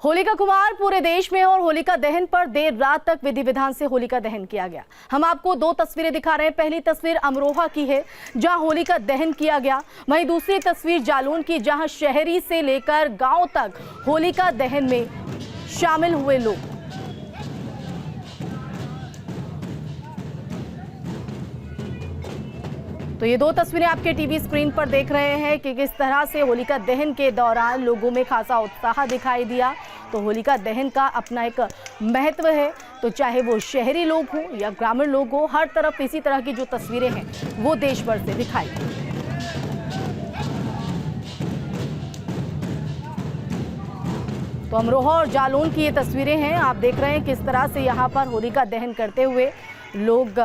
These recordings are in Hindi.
होलिका कुमार पूरे देश में और होलिका दहन पर देर रात तक विधि विधान से होलिका दहन किया गया। हम आपको दो तस्वीरें दिखा रहे हैं। पहली तस्वीर अमरोहा की है जहां होलिका दहन किया गया, वहीं दूसरी तस्वीर जालौन की जहां शहरी से लेकर गांव तक होलिका दहन में शामिल हुए लोग। तो ये दो तस्वीरें आपके टीवी स्क्रीन पर देख रहे हैं कि किस तरह से होलिका दहन के दौरान लोगों में खासा उत्साह दिखाई दिया। तो होलिका दहन का अपना एक महत्व है, तो चाहे वो शहरी लोग हों या ग्रामीण लोग हों, हर तरफ इसी तरह की जो तस्वीरें हैं वो देश भर से दिखाई दी। तो अमरोहा और जालौन की ये तस्वीरें हैं, आप देख रहे हैं किस तरह से यहाँ पर होलिका दहन करते हुए लोग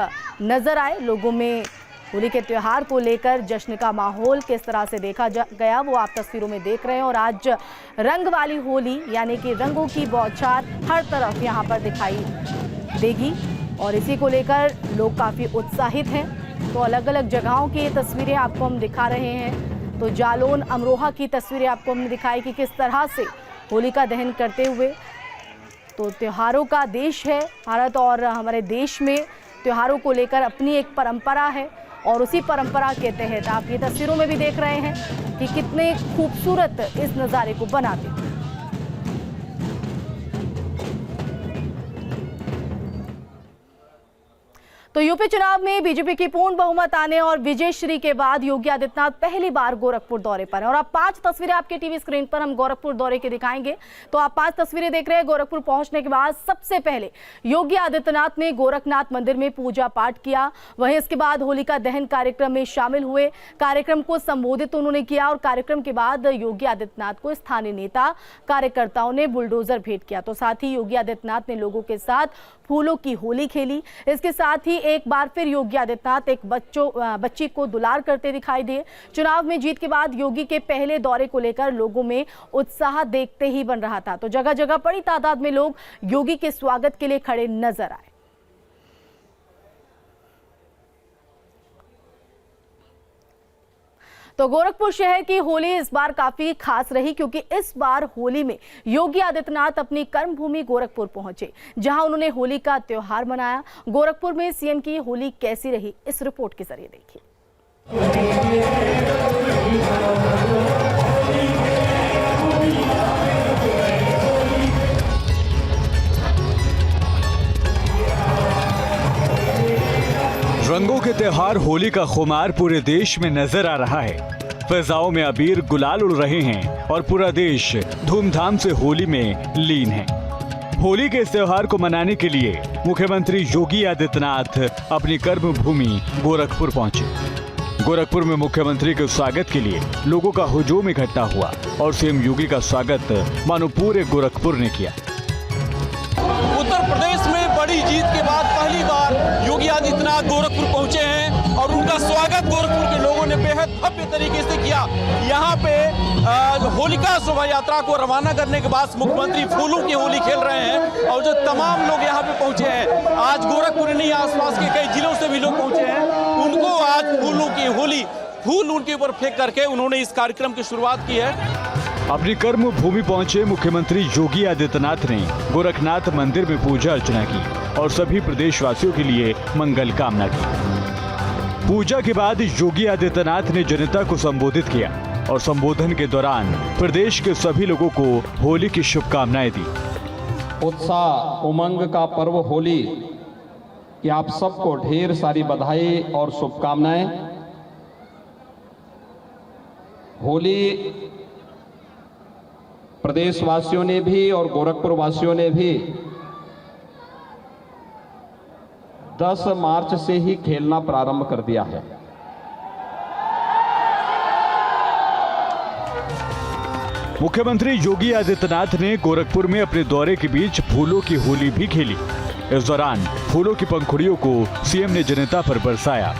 नजर आए। लोगों में होली के त्योहार को लेकर जश्न का माहौल किस तरह से देखा गया वो आप तस्वीरों में देख रहे हैं। और आज रंग वाली होली यानी कि रंगों की बौछार हर तरफ यहाँ पर दिखाई देगी और इसी को लेकर लोग काफ़ी उत्साहित हैं। तो अलग अलग जगहों की ये तस्वीरें आपको हम दिखा रहे हैं। तो जालौन अमरोहा की तस्वीरें आपको हमने दिखाई कि किस तरह से होलिका दहन करते हुए। तो त्योहारों का देश है भारत और हमारे देश में त्योहारों को लेकर अपनी एक परंपरा है और उसी परंपरा के तहत आप ये तस्वीरों में भी देख रहे हैं कि कितने खूबसूरत इस नज़ारे को बनाते हैं। तो यूपी चुनाव में बीजेपी की पूर्ण बहुमत आने और विजयश्री के बाद योगी आदित्यनाथ पहली बार गोरखपुर दौरे पर हैं। और अब 5 तस्वीरें आपके टीवी स्क्रीन पर हम गोरखपुर दौरे के दिखाएंगे। तो आप 5 तस्वीरें देख रहे हैं। गोरखपुर पहुंचने के बाद सबसे पहले योगी आदित्यनाथ ने गोरखनाथ मंदिर में पूजा पाठ किया, वहीं इसके बाद होलिका दहन कार्यक्रम में शामिल हुए। कार्यक्रम को संबोधित उन्होंने किया और कार्यक्रम के बाद योगी आदित्यनाथ को स्थानीय नेता कार्यकर्ताओं ने बुलडोजर भेंट किया। तो साथ ही योगी आदित्यनाथ ने लोगों के साथ फूलों की होली खेली। इसके साथ ही एक बार फिर योगी आदित्यनाथ एक बच्ची को दुलार करते दिखाई दिए। चुनाव में जीत के बाद योगी के पहले दौरे को लेकर लोगों में उत्साह देखते ही बन रहा था। तो जगह जगह बड़ी तादाद में लोग योगी के स्वागत के लिए खड़े नजर आए। तो गोरखपुर शहर की होली इस बार काफी खास रही क्योंकि इस बार होली में योगी आदित्यनाथ अपनी कर्मभूमि गोरखपुर पहुंचे, जहां उन्होंने होली का त्योहार मनाया। गोरखपुर में सीएम की होली कैसी रही, इस रिपोर्ट के जरिए देखिए। रंगों के त्योहार होली का खुमार पूरे देश में नजर आ रहा है। फिजाओं में अबीर गुलाल उड़ रहे हैं और पूरा देश धूमधाम से होली में लीन है। होली के इस त्योहार को मनाने के लिए मुख्यमंत्री योगी आदित्यनाथ अपनी कर्मभूमि गोरखपुर पहुंचे। गोरखपुर में मुख्यमंत्री के स्वागत के लिए लोगों का हुजूम इकट्ठा हुआ और सीएम योगी का स्वागत मानो पूरे गोरखपुर ने किया। उत्तर प्रदेश में बड़ी जीत के बाद पहली बार योगी आदित्यनाथ गोरखपुर पहुंचे हैं और उनका स्वागत गोरखपुर के लोगों ने बेहद भव्य तरीके से किया। यहाँ पे होलिका शोभा यात्रा को रवाना करने के बाद मुख्यमंत्री फूलों की होली खेल रहे हैं और जो तमाम लोग यहाँ पे पहुंचे हैं, आज गोरखपुर नहीं आसपास के कई जिलों से भी लोग पहुंचे हैं, उनको आज फूलों की होली फूल उनके ऊपर फेंक करके उन्होंने इस कार्यक्रम की शुरुआत की है। अपनी कर्म भूमि पहुंचे मुख्यमंत्री योगी आदित्यनाथ ने गोरखनाथ मंदिर में पूजा अर्चना की और सभी प्रदेशवासियों के लिए मंगल कामना की। पूजा के बाद योगी आदित्यनाथ ने जनता को संबोधित किया और संबोधन के दौरान प्रदेश के सभी लोगों को होली की शुभकामनाएं दी। उत्साह उमंग का पर्व होली कि आप सबको ढेर सारी बधाई और शुभकामनाएं। होली प्रदेशवासियों ने भी और गोरखपुर वासियों ने भी 10 मार्च से ही खेलना प्रारंभ कर दिया है। मुख्यमंत्री योगी आदित्यनाथ ने गोरखपुर में अपने दौरे के बीच फूलों की होली भी खेली। इस दौरान फूलों की पंखुड़ियों को सीएम ने जनता पर बरसाया।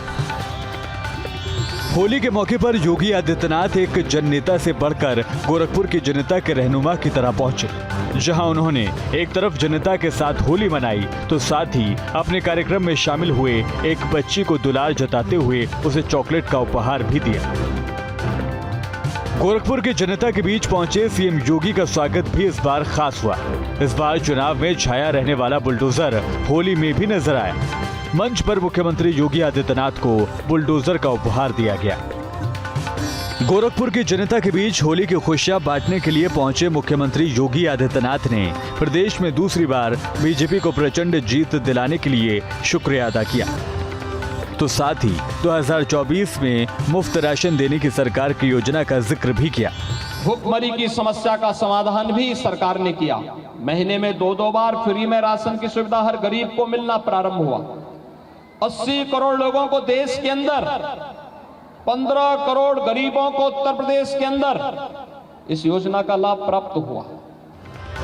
होली के मौके पर योगी आदित्यनाथ एक जननेता से बढ़कर गोरखपुर की जनता के रहनुमा की तरह पहुंचे, जहां उन्होंने एक तरफ जनता के साथ होली मनाई तो साथ ही अपने कार्यक्रम में शामिल हुए एक बच्ची को दुलार जताते हुए उसे चॉकलेट का उपहार भी दिया। गोरखपुर की जनता के बीच पहुंचे सीएम योगी का स्वागत भी इस बार खास हुआ। इस बार चुनाव में छाया रहने वाला बुलडोजर होली में भी नजर आया। मंच पर मुख्यमंत्री योगी आदित्यनाथ को बुलडोजर का उपहार दिया गया। गोरखपुर की जनता के बीच होली की खुशियां बांटने के लिए पहुंचे मुख्यमंत्री योगी आदित्यनाथ ने प्रदेश में दूसरी बार बीजेपी को प्रचंड जीत दिलाने के लिए शुक्रिया अदा किया। तो साथ ही 2024 में मुफ्त राशन देने की सरकार की योजना का जिक्र भी किया। भुखमरी की समस्या का समाधान भी सरकार ने किया। महीने में 2-2 बार फ्री में राशन की सुविधा हर गरीब को मिलना प्रारंभ हुआ। 80 करोड़ लोगों को देश के अंदर, 15 करोड़ गरीबों को उत्तर प्रदेश के अंदर इस योजना का लाभ प्राप्त हुआ।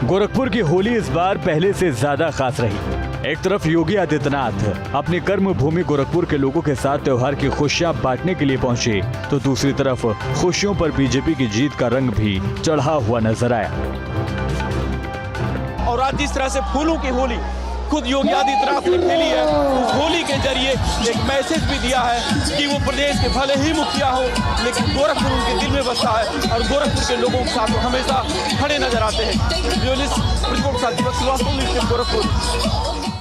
गोरखपुर की होली इस बार पहले से ज्यादा खास रही। एक तरफ योगी आदित्यनाथ अपनी कर्म भूमि गोरखपुर के लोगों के साथ त्योहार की खुशियां बांटने के लिए पहुंचे, तो दूसरी तरफ खुशियों पर बीजेपी की जीत का रंग भी चढ़ा हुआ नजर आया। और आज जिस तरह से फूलों की होली खुद योगी आदित्यनाथ ने खेली है, उस होली के जरिए एक मैसेज भी दिया है कि वो प्रदेश के भले ही मुखिया हो, लेकिन गोरखपुर उनके दिल में बसता है और गोरखपुर के लोगों के साथ हमेशा खड़े नजर आते हैं। गोरखपुर।